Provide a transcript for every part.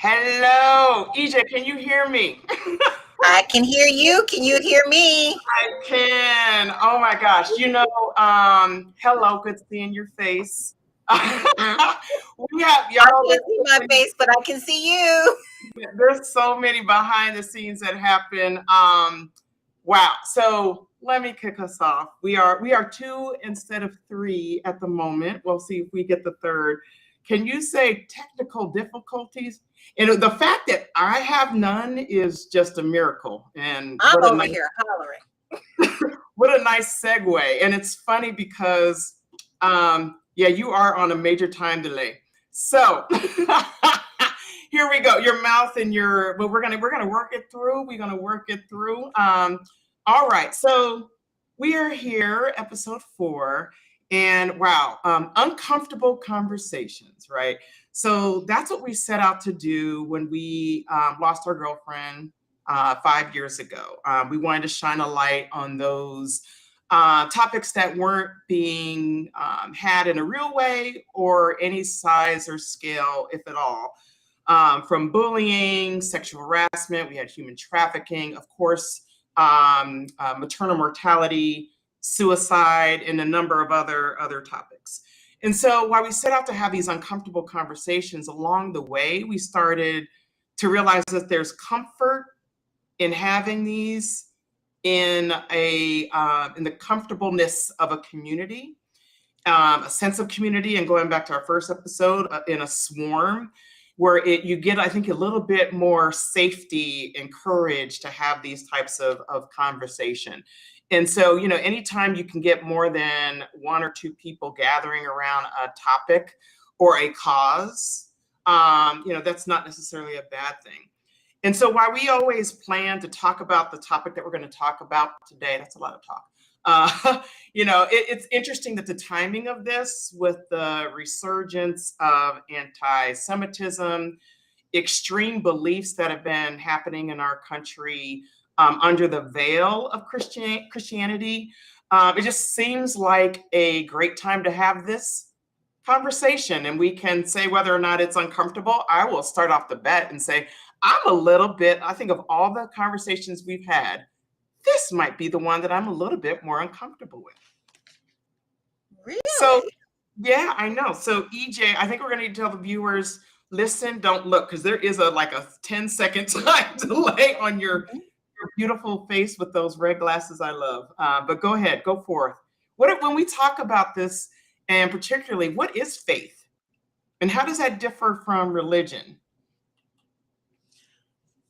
Hello, EJ, can you hear me? I can hear you. Can you hear me? I can. Oh my gosh. Hello, good seeing your face. We have I y'all, can't see my face, but I can see you. there's so many behind the scenes that happen. Wow. So let me kick us off. We are two instead of three at the moment. We'll see if we get the third. Can you say technical difficulties? And the fact that I have none is just a miracle. And I'm over here hollering. what a nice segue. And it's funny because yeah, you are on a major time delay. So here we go. Your mouth and your, but we're gonna work it through. We're gonna work it through. All right. So we are here, episode 4, and wow, uncomfortable conversations, right? So that's what we set out to do when we lost our girlfriend 5 years ago. We wanted to shine a light on those topics that weren't being had in a real way or any size or scale, if at all. From bullying, sexual harassment, we had human trafficking, of course, maternal mortality, suicide, and a number of other topics. And so while we set out to have these uncomfortable conversations along the way, we started to realize that there's comfort in having these in the comfortableness of a community, a sense of community, and going back to our first episode, in a swarm, where you get, I think, a little bit more safety and courage to have these types of conversation. And so, anytime you can get more than one or two people gathering around a topic or a cause, that's not necessarily a bad thing. And so while we always plan to talk about the topic that we're going to talk about today, that's a lot of talk. It's interesting that the timing of this, with the resurgence of anti-Semitism, extreme beliefs that have been happening in our country under the veil of Christianity, it just seems like a great time to have this conversation. And we can say whether or not it's uncomfortable. I will start off the bat and say, I think of all the conversations we've had, this might be the one that I'm a little bit more uncomfortable with. Really? So, yeah, I know. So, EJ, I think we're going to need to tell the viewers, listen, don't look, because there is a 10-second time delay on your beautiful face with those red glasses I love. But go ahead, go forth. When we talk about this, and particularly, what is faith? And how does that differ from religion?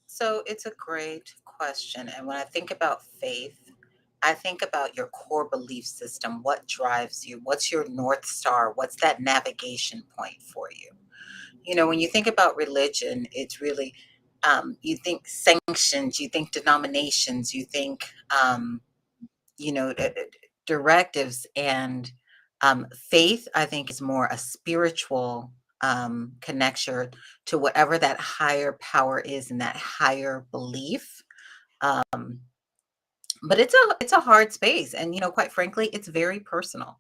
So it's a great question. And when I think about faith, I think about your core belief system. What drives you? What's your North Star? What's that navigation point for you? When you think about religion, it's really, you think sanctions, you think denominations, you think, directives. And faith, I think, is more a spiritual connection to whatever that higher power is and that higher belief. But it's a hard space, and quite frankly, it's very personal.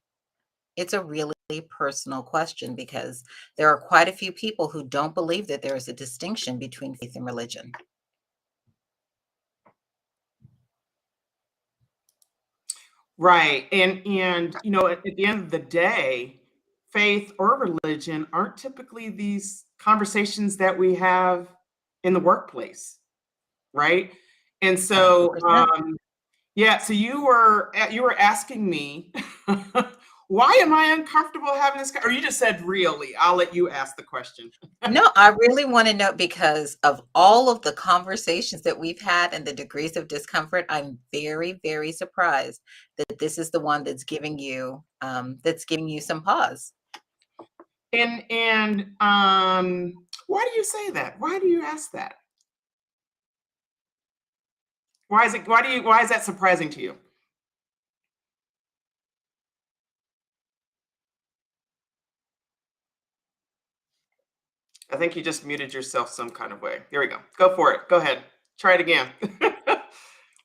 It's a really personal question because there are quite a few people who don't believe that there is a distinction between faith and religion. Right. And at the end of the day, faith or religion aren't typically these conversations that we have in the workplace, right? And so 100%. yeah, so you were asking me why am I uncomfortable having this or you just said really. I'll let you ask the question. No, I really want to know because of all of the conversations that we've had and the degrees of discomfort, I'm very, very surprised that this is the one that's giving you some pause. And why do you say that? Why do you ask that? Why is that surprising to you? I think you just muted yourself some kind of way. Here we go. Go for it. Go ahead. Try it again.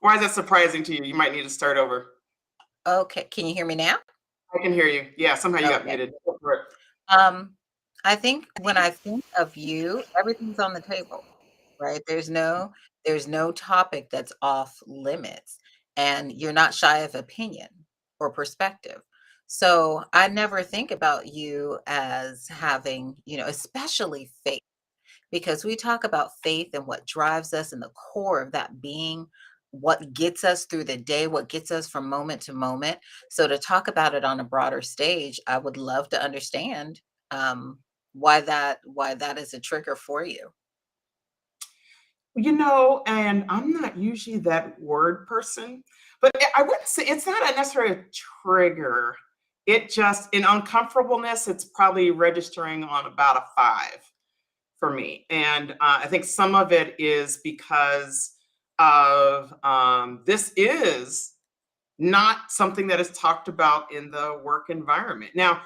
Why is that surprising to you? You might need to start over. Okay, can you hear me now? I can hear you. Yeah, somehow you got Okay. muted. Go for it. Um, I think when I think of you, everything's on the table, right? There's no topic that's off limits, and you're not shy of opinion or perspective. So I never think about you as having, especially faith, because we talk about faith and what drives us and the core of that being what gets us through the day, what gets us from moment to moment. So to talk about it on a broader stage, I would love to understand um, why that is a trigger for you. And I'm not usually that word person, but I wouldn't say it's not a necessarily a trigger. It just in uncomfortableness, it's probably registering on about a 5 for me. And I think some of it is because of this is not something that is talked about in the work environment. Now,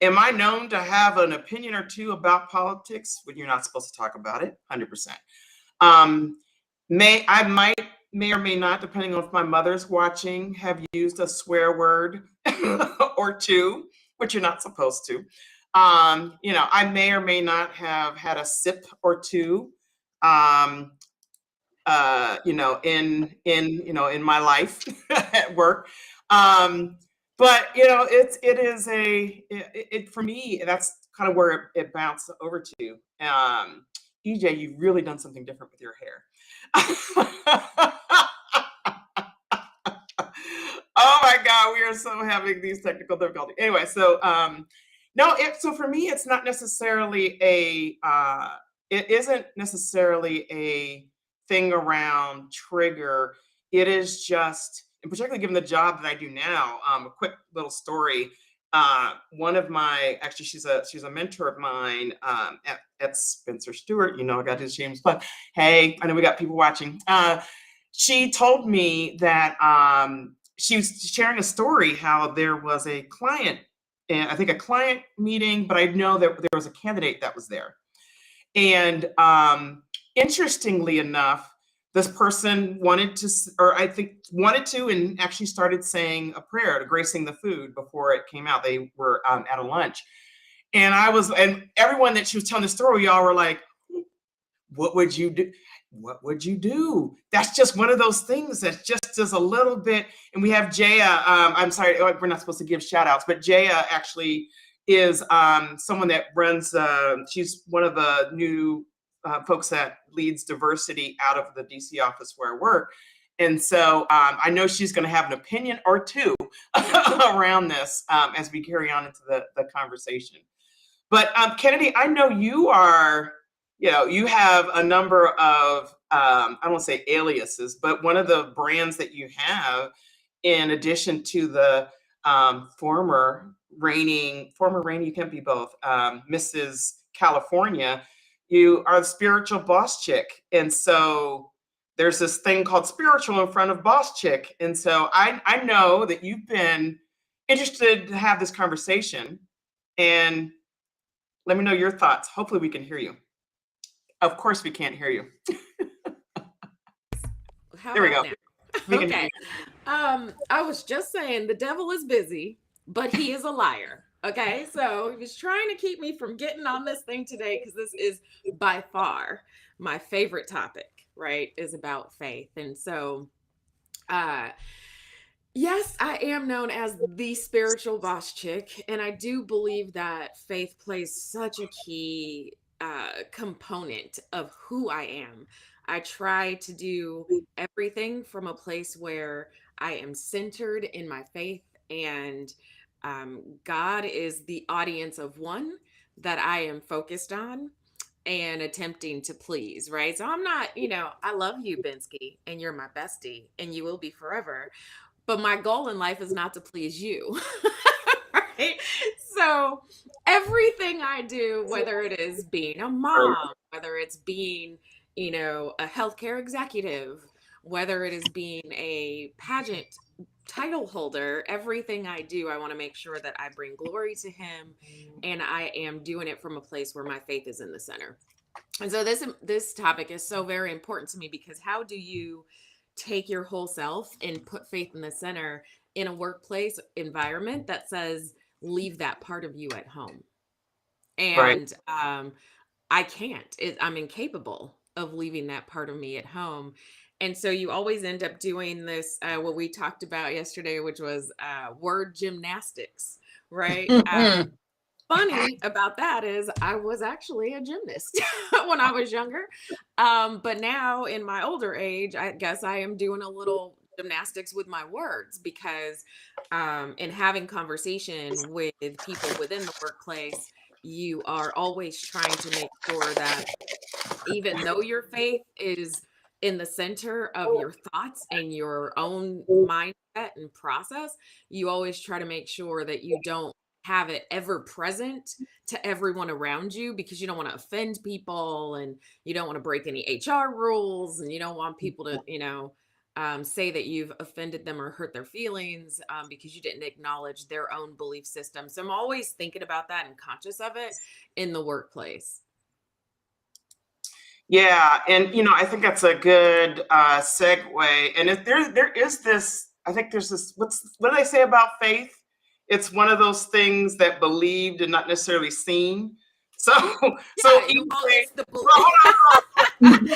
am I known to have an opinion or two about politics when you're not supposed to talk about it? 100%. Um, I might may or may not, depending on if my mother's watching, have used a swear word or two, which you're not supposed to. I may or may not have had a sip or two. Um, in my life at work. But for me, that's kind of where it bounced over to. EJ, you've really done something different with your hair. Oh my God, we are so having these technical difficulties. Anyway, so no, so for me, it's not necessarily it isn't necessarily a thing around trigger. It is just, and particularly given the job that I do now, a quick little story. One of my actually she's a mentor of mine at Spencer Stewart. I got his shameless plug. Hey, I know we got people watching. She told me that she was sharing a story how there was a client, and I think a client meeting, but I know that there was a candidate that was there. And interestingly enough, this person wanted to, or I think wanted to, and actually started saying a prayer to gracing the food before it came out. They were at a lunch. And everyone that she was telling the story, y'all were like, what would you do? What would you do? That's just one of those things that just is a little bit. And we have Jaya. I'm sorry, we're not supposed to give shout outs, but Jaya actually is someone that runs, she's one of the new folks that leads diversity out of the DC office where I work. And so I know she's going to have an opinion or two around this as we carry on into the conversation. But Kennedy, I know you have a number of, I won't say aliases, but one of the brands that you have, in addition to the former reigning, you can be both, Mrs. California, you are the spiritual boss chick. And so there's this thing called spiritual in front of boss chick. And so I know that you've been interested to have this conversation. And let me know your thoughts. Hopefully we can hear you. Of course we can't hear you. How There we about go. now? We can hear Okay. I was just saying the devil is busy, but he is a liar. Okay. So he was trying to keep me from getting on this thing today because this is by far my favorite topic, right? Is about faith. And so, uh, yes, I am known as the spiritual boss chick, and I do believe that faith plays such a key component of who I am. I try to do everything from a place where I am centered in my faith, and God is the audience of one that I am focused on and attempting to please, right? So I'm not, I love you, Bensky, and you're my bestie, and you will be forever, but my goal in life is not to please you. Right? So everything I do, whether it is being a you. mom, whether it's being, a healthcare executive, whether it is being a pageant title holder, everything I do, I want to make sure that I bring glory to him, and I am doing it from a place where my faith is in the center. And so this topic is so very important to me, because how do you take your whole self and put faith in the center in a workplace environment that says leave that part of you at home? Right. And I can't. I'm incapable of leaving that part of me at home. And so you always end up doing this, what we talked about yesterday, which was word gymnastics, right? Funny about that is I was actually a gymnast when I was younger. But now in my older age, I guess I am doing a little gymnastics with my words, because in having conversation with people within the workplace, you are always trying to make sure that even though your faith is in the center of your thoughts and your own mindset and process, you always try to make sure that you don't have it ever present to everyone around you, because you don't want to offend people, and you don't want to break any HR rules, and you don't want people to, say that you've offended them or hurt their feelings, because you didn't acknowledge their own belief system. So I'm always thinking about that and conscious of it in the workplace. Yeah, and I think that's a good segue. And if there is this, I think there's this. What do they say about faith? It's one of those things that believed and not necessarily seen. So, so Yeah, well, it's the well, hold on,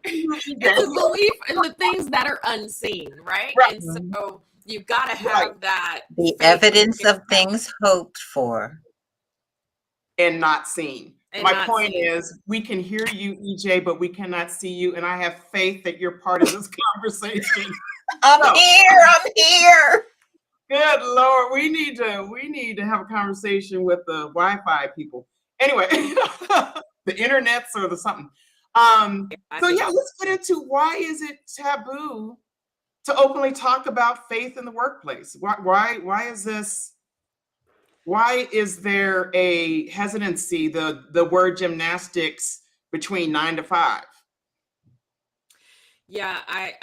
it's a belief in the things that are unseen, right? right, And so you've got to right, have that The faith evidence in of things hoped for. and not seen. and My not point seen. is, we can hear you, EJ, but we cannot see you. And I have faith that you're part of this conversation. I'm So, here. I'm here. good Lord, we need to have a conversation with the Wi-Fi people. Anyway, the internets or the something. So yeah, let's get into why is it taboo to openly talk about faith in the workplace? Why is this? Why is there a hesitancy? The word gymnastics between 9 to 5. Yeah, I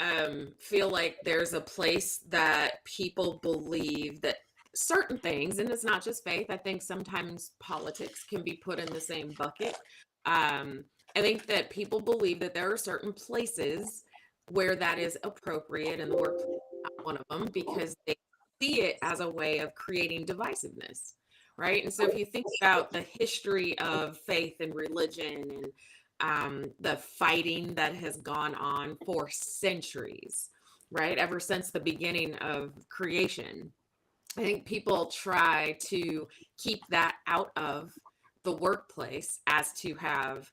feel like there's a place that people believe that certain things, and it's not just faith. I think sometimes politics can be put in the same bucket. I think that people believe that there are certain places where that is appropriate, and the workplace is not one of them, because they see it as a way of creating divisiveness, right? And so if you think about the history of faith and religion, and the fighting that has gone on for centuries, right? Ever since the beginning of creation. I think people try to keep that out of the workplace, as to have,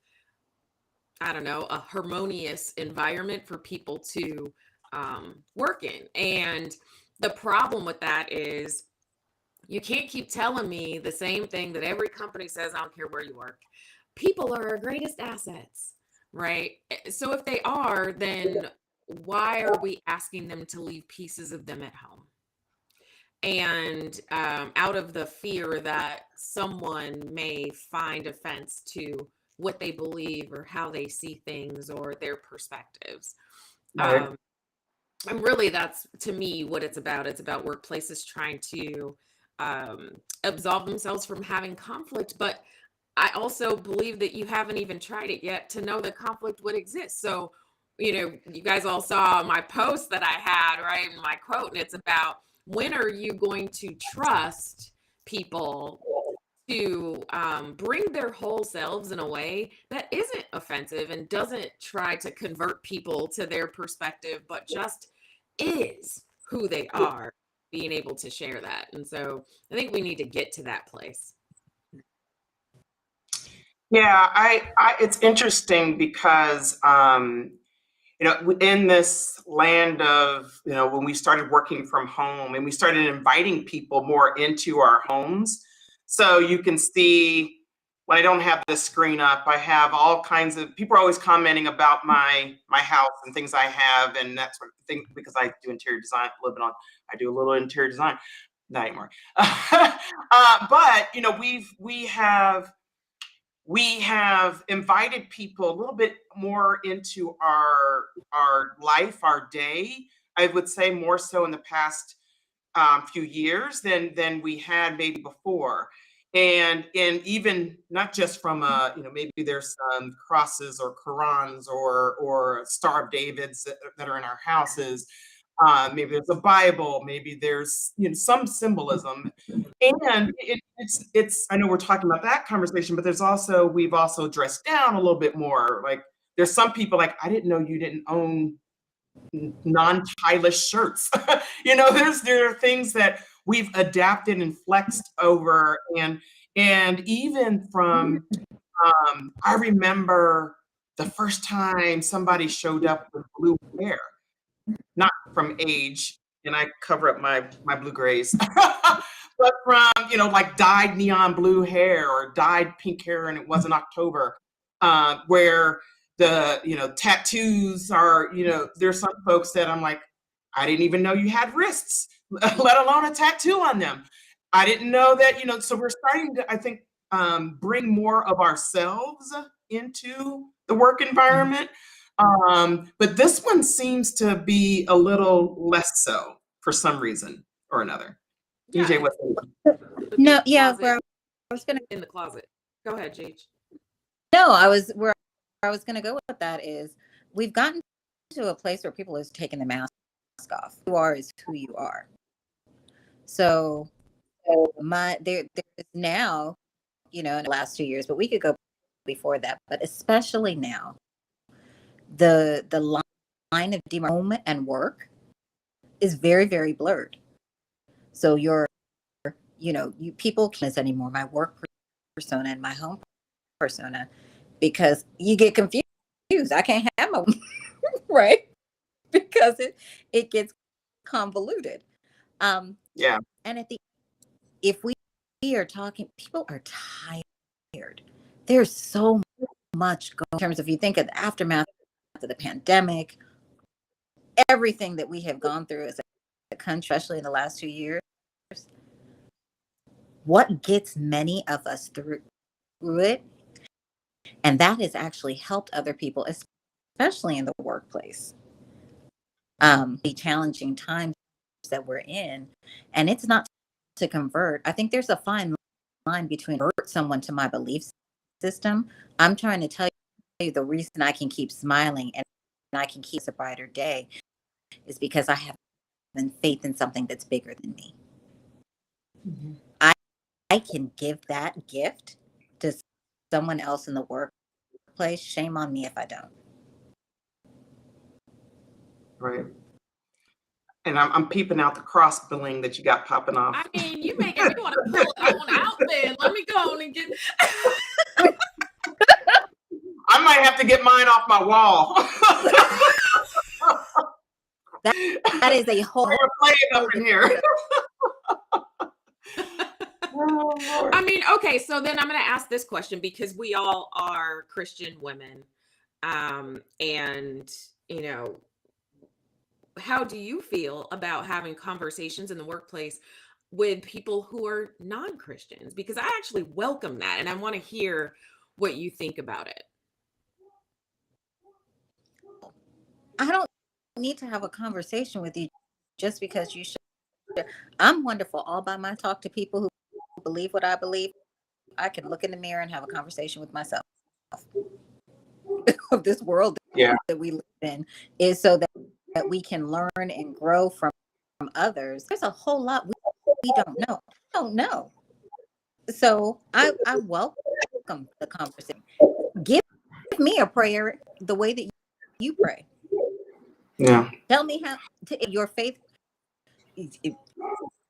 I don't know, a harmonious environment for people to work in. And the problem with that is you can't keep telling me the same thing that every company says, I don't care where you work. People are our greatest assets, right? So if they are, then why are we asking them to leave pieces of them at home? And out of the fear that someone may find offense to what they believe or how they see things or their perspectives. Right. And really, that's, to me, what it's about. It's about workplaces trying to absolve themselves from having conflict. But I also believe that you haven't even tried it yet to know that conflict would exist. So you guys all saw my post that I had, right? My quote, and it's about, when are you going to trust people to bring their whole selves in a way that isn't offensive and doesn't try to convert people to their perspective, but just is who they are, being able to share that. And so I think we need to get to that place. Yeah, it's interesting because in this land of, when we started working from home and we started inviting people more into our homes. So you can see, when I don't have this screen up, I have all kinds of people are always commenting about my house and things I have and that sort of thing, because I do interior design a little bit on. I do a little interior design, not anymore. But we have invited people a little bit more into our life, our day. I would say more so in the past few years than we had maybe before. And even not just from maybe there's some crosses or Qurans or Star of Davids that are in our houses. Maybe there's a Bible, maybe there's some symbolism, and it's. I know we're talking about that conversation, but we've also dressed down a little bit more. Like, there's some people like, I didn't know you didn't own non-stylish shirts. There are things that we've adapted and flexed over, and even from I remember the first time somebody showed up with blue hair, not from age, and I cover up my blue grays, but from like dyed neon blue hair or dyed pink hair, and it wasn't October, where the tattoos are. There's some folks that I'm like, I didn't even know you had wrists, let alone a tattoo on them. I didn't know that. So we're starting to, I think, bring more of ourselves into the work environment. But this one seems to be a little less so for some reason or another. Yeah, EJ, what's No, yeah, where I was gonna in the closet. Go ahead, Gage. no, where I was gonna go with that is, we've gotten to a place where people are taking the mask off. Who you are is who you are. So there is now, in the last 2 years, but we could go before that, but especially now, the line of home and work is very, very blurred. So you people can't anymore my work persona and my home persona, because you get confused. I can't have my right, because it gets convoluted. Yeah. And if we are talking, people are tired. There's so much going in terms of, you think of the aftermath of the pandemic, everything that we have gone through as a country, especially in the last 2 years. What gets many of us through it, and that has actually helped other people, especially in the workplace. The challenging times that we're in, and it's not to convert. I think there's a fine line between convert someone to my belief system. I'm trying to tell you, the reason I can keep smiling and I can keep a brighter day is because I have faith in something that's bigger than me. Mm-hmm. I can give that gift to someone else in the workplace. Shame on me if I don't. Right. And I'm peeping out the cross billing that you got popping off. I mean, you making me want to pull it on out then. Let me go on and get. I might have to get mine off my wall. That is a whole. We're playing up in here. Oh, I mean, okay, so then I'm going to ask this question, because we all are Christian women. And, how do you feel about having conversations in the workplace with people who are non-Christians? Because I actually welcome that, and I want to hear what you think about it. I don't need to have a conversation with you just because you should. I'm wonderful all by myself. Talk to people who believe what I believe. I can look in the mirror and have a conversation with myself of this world Yeah. that we live in is so that we can learn and grow from others. There's a whole lot we don't know. So I welcome the conversation. Give me a prayer the way that you pray. Yeah. Tell me how your faith,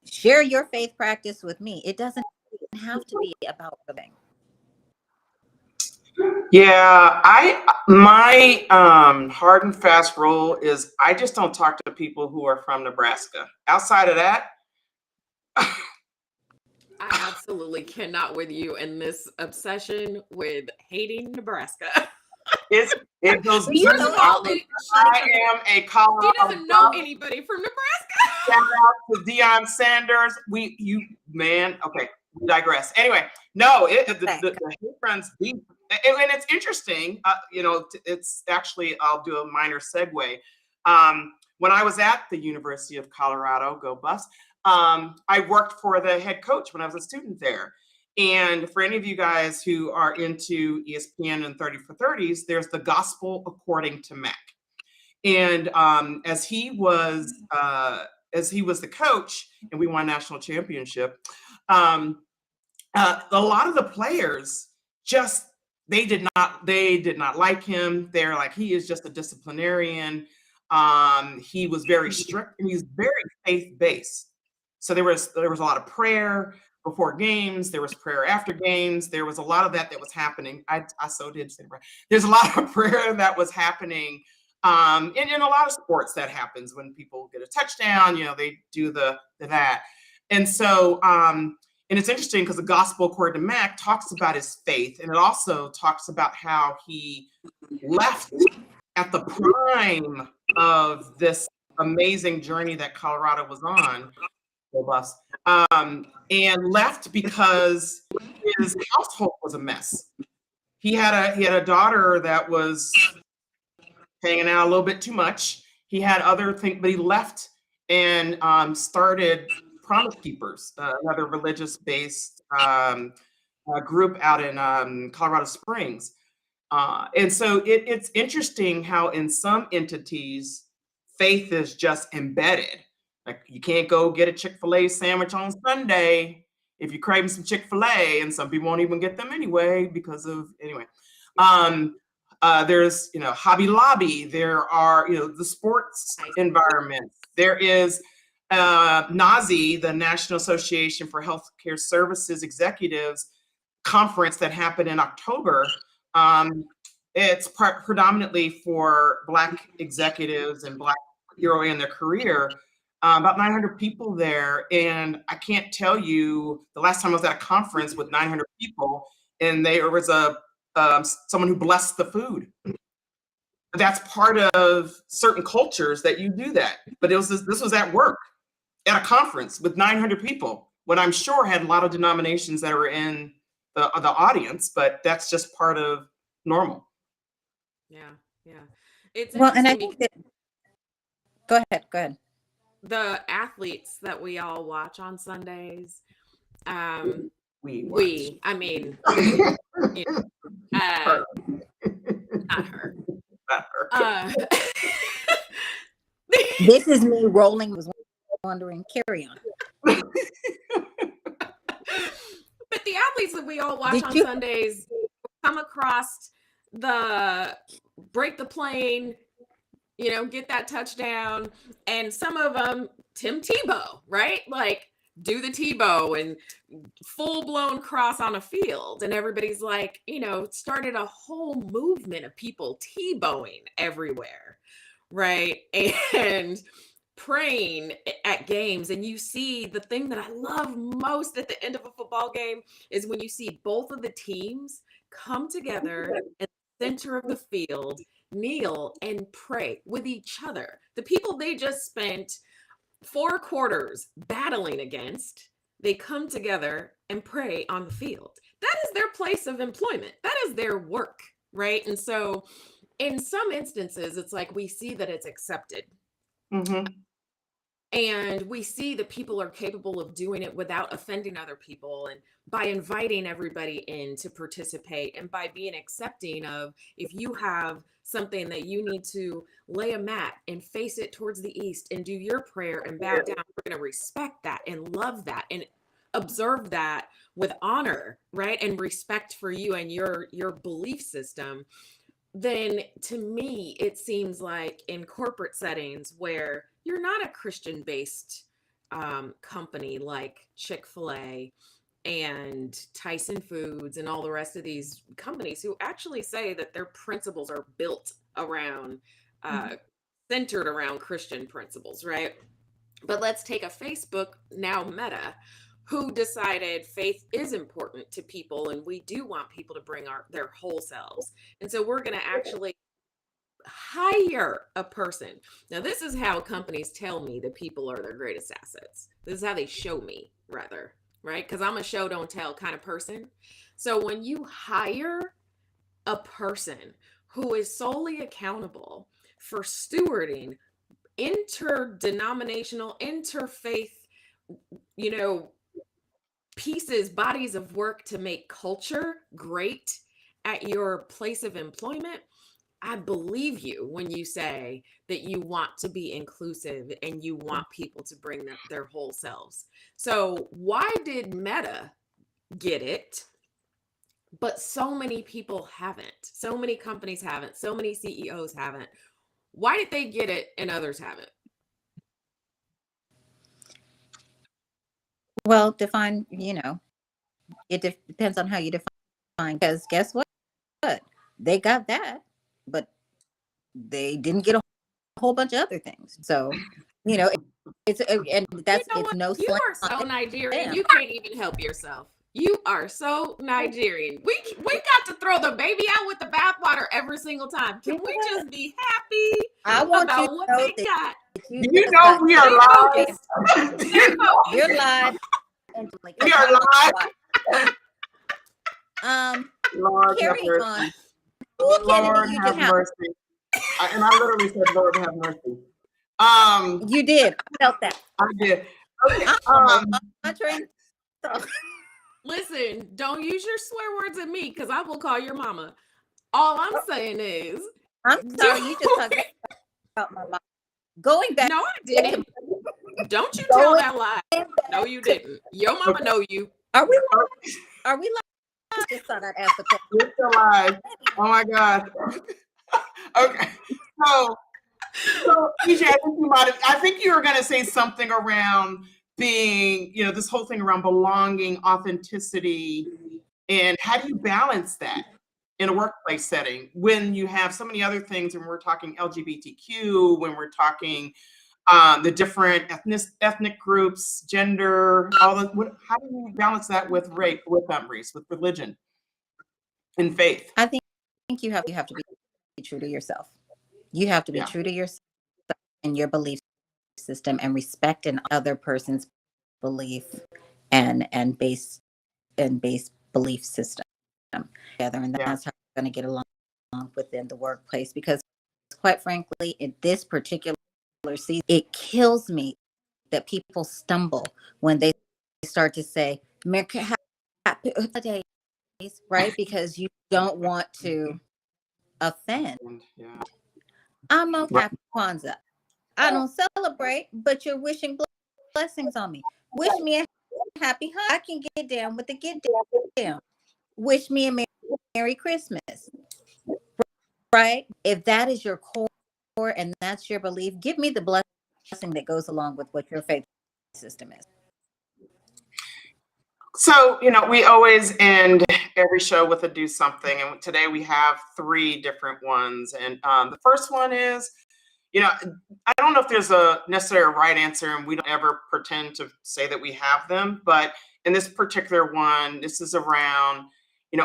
share your faith practice with me. It doesn't have to be about the thing. Yeah, my hard and fast rule is I just don't talk to people who are from Nebraska. Outside of that, I absolutely cannot with you in this obsession with hating Nebraska. it goes You First know of all, somebody I from am a she Colorado doesn't know Buff. anybody from Nebraska. Shout out to Deion Sanders. Okay, we digress. Anyway, no, the hate runs deep, and it's interesting. It's actually, I'll do a minor segue. When I was at the University of Colorado, go Buffs, I worked for the head coach when I was a student there. And for any of you guys who are into ESPN and 30 for 30s, there's the Gospel According to Mac. And as he was the coach, and we won a national championship, a lot of the players just they did not like him. They're like, he is just a disciplinarian. He was very strict, and he's very faith-based. So there was a lot of prayer before games. There was prayer after games. There was a lot of that was happening. I so did say prayer. There's a lot of prayer that was happening. In a lot of sports that happens when people get a touchdown, they do that. And so, and it's interesting because the Gospel According to Mac talks about his faith, and it also talks about how he left at the prime of this amazing journey that Colorado was on, and left because his household was a mess. He had a daughter that was hanging out a little bit too much. He had other things, but he left and started Promise Keepers, another religious-based group out in Colorado Springs. And so it's interesting how in some entities, faith is just embedded. Like, you can't go get a Chick-fil-A sandwich on Sunday if you're craving some Chick-fil-A, and some people won't even get them anyway anyway. There's, Hobby Lobby. There are, the sports environment. There is NASE, the National Association for Healthcare Services Executives conference that happened in October. It's predominantly for Black executives and Black early in their career. About 900 people there. And I can't tell you, the last time I was at a conference with 900 people, and there was someone who blessed the food. That's part of certain cultures that you do that. But this was at work, at a conference with 900 people, what I'm sure had a lot of denominations that were in the audience, but that's just part of normal. Yeah. It's Well, and I interesting think that, go ahead. the athletes that we all watch on Sundays. I mean, not her. This is me rolling, was wondering, carry on. But the athletes that we all watch on Sundays come across the break the plane, get that touchdown. And some of them, Tim Tebow, right? Like, do the Tebow and full blown cross on a field. And everybody's like, started a whole movement of people Tebowing everywhere, right? And praying at games. And you see, the thing that I love most at the end of a football game is when you see both of the teams come together at the center of the field, kneel and pray with each other. The people they just spent 4 quarters battling against, they come together and pray on the field. That is their place of employment. That is their work, right? And so in some instances, it's like we see that it's accepted. Mm-hmm. And we see that people are capable of doing it without offending other people, and by inviting everybody in to participate, and by being accepting of, if you have something that you need to lay a mat and face it towards the east and do your prayer and bow down, we're going to respect that and love that and observe that with honor, right? And respect for you and your belief system. Then to me, it seems like in corporate settings where you're not a Christian based company like Chick-fil-A and Tyson Foods and all the rest of these companies who actually say that their principles are built around, centered around Christian principles, right? But let's take a Facebook, now Meta, who decided faith is important to people and we do want people to bring their whole selves. And so we're going to actually hire a person. Now, this is how companies tell me that people are their greatest assets. This is how they show me, rather, right? Because I'm a show don't tell kind of person. So when you hire a person who is solely accountable for stewarding interdenominational, interfaith, pieces, bodies of work to make culture great at your place of employment, I believe you when you say that you want to be inclusive and you want people to bring their whole selves. So why did Meta get it, but so many people haven't? So many companies haven't. So many CEOs haven't. Why did they get it and others haven't? Well, define, it depends on how you define, because guess what? They got that, but they didn't get a whole bunch of other things. So, it's and that's it's no You slam are so on Nigerian. them. You can't even help yourself. You are so Nigerian. We got to throw the baby out with the bathwater every single time. Can we just be happy I want you about to what know they that got? You know we are live. you're live. We are live. Lord have Carrying mercy. on. Who Lord Kennedy, you have just mercy. And I literally said, Lord have mercy. You did. I felt that. I did. Okay. Andre, Listen, don't use your swear words at me because I will call your mama. All I'm saying is, I'm sorry, you just talked about my mom. Going back. no, I didn't. Don't you tell that lie. No, you didn't. Your mama know you. Are we live? Are we live? I just thought I'd ask the question. We're still live. Oh my God. Okay. So EJ, I think you were going to say something around being, this whole thing around belonging, authenticity, and how do you balance that in a workplace setting when you have so many other things, and we're talking LGBTQ, when we're talking the different ethnic groups, gender, all the, how do you balance that with race, with religion and faith? I think you have to be true to yourself. You have to be true to yourself and your belief system, and respect an other person's belief and base belief system together, and that's how you're going to get along within the workplace. Because quite frankly, in this particular season, it kills me that people stumble when they start to say Merry Happy Holidays, right? Because you don't want to offend. I'm okay, Happy Kwanzaa. I don't celebrate, but you're wishing blessings on me. Wish me a happy Hanukkah. I can get down with the get down. Wish me a Merry Christmas. Right? If that is your core and that's your belief, give me the blessing that goes along with what your faith system is. So, we always end every show with a do something. And today we have 3 different ones. And the first one is, I don't know if there's a necessary right answer, and we don't ever pretend to say that we have them. But in this particular one, this is around,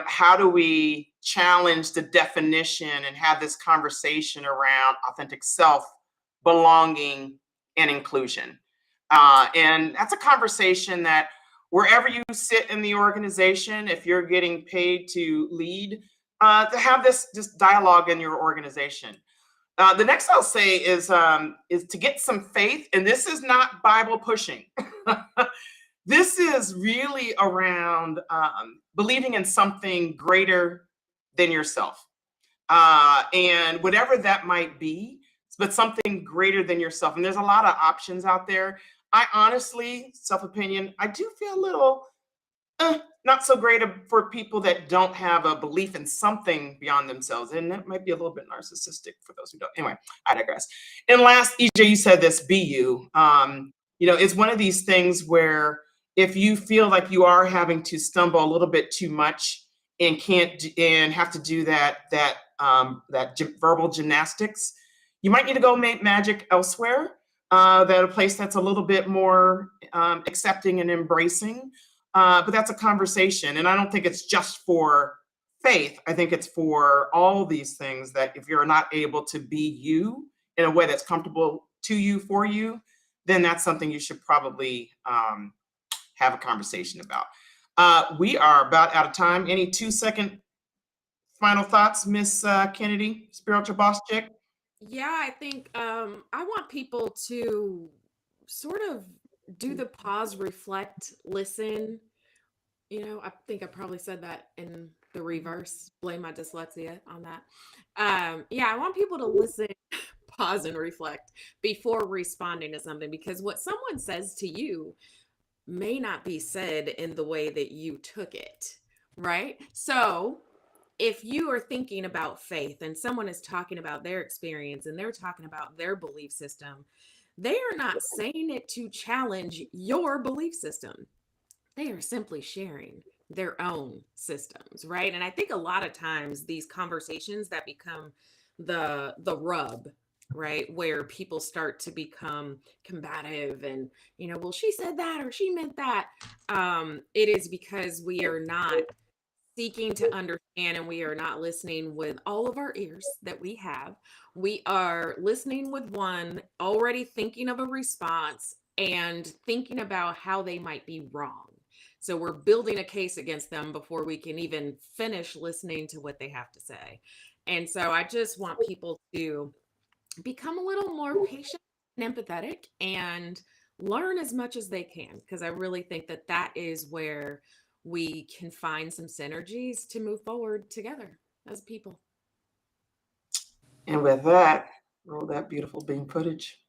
how do we challenge the definition and have this conversation around authentic self, belonging, and inclusion. And that's a conversation that wherever you sit in the organization, if you're getting paid to lead, to have this dialogue in your organization. The next I'll say is to get some faith, and this is not Bible pushing. This is really around believing in something greater than yourself, and whatever that might be, but something greater than yourself. And there's a lot of options out there. I honestly, self opinion, I do feel a little not so great for people that don't have a belief in something beyond themselves. And that might be a little bit narcissistic for those who don't. Anyway, I digress. And last, EJ, you said this, be you. It's one of these things where if you feel like you are having to stumble a little bit too much and and have to do that verbal gymnastics, you might need to go make magic elsewhere. That a place that's a little bit more accepting and embracing. But that's a conversation. And I don't think it's just for faith. I think it's for all these things that if you're not able to be you in a way that's comfortable to you, for you, then that's something you should probably have a conversation about. We are about out of time. Any 2-second final thoughts, Miss Kennedy, spiritual boss chick? Yeah, I think I want people to sort of do the pause, reflect, listen. I think I probably said that in the reverse. Blame my dyslexia on that. Yeah, I want people to listen, pause, and reflect before responding to something, because what someone says to you may not be said in the way that you took it, right? So if you are thinking about faith and someone is talking about their experience and they're talking about their belief system, they are not saying it to challenge your belief system. They are simply sharing their own systems, right? And I think a lot of times these conversations that become the rub, right, where people start to become combative and, well, she said that or she meant that. It is because we are not seeking to understand, and we are not listening with all of our ears that we have. We are listening with one, already thinking of a response and thinking about how they might be wrong. So we're building a case against them before we can even finish listening to what they have to say. And so I just want people to become a little more patient and empathetic and learn as much as they can, because I really think that that is where we can find some synergies to move forward together as people. And with that, roll that beautiful beam footage.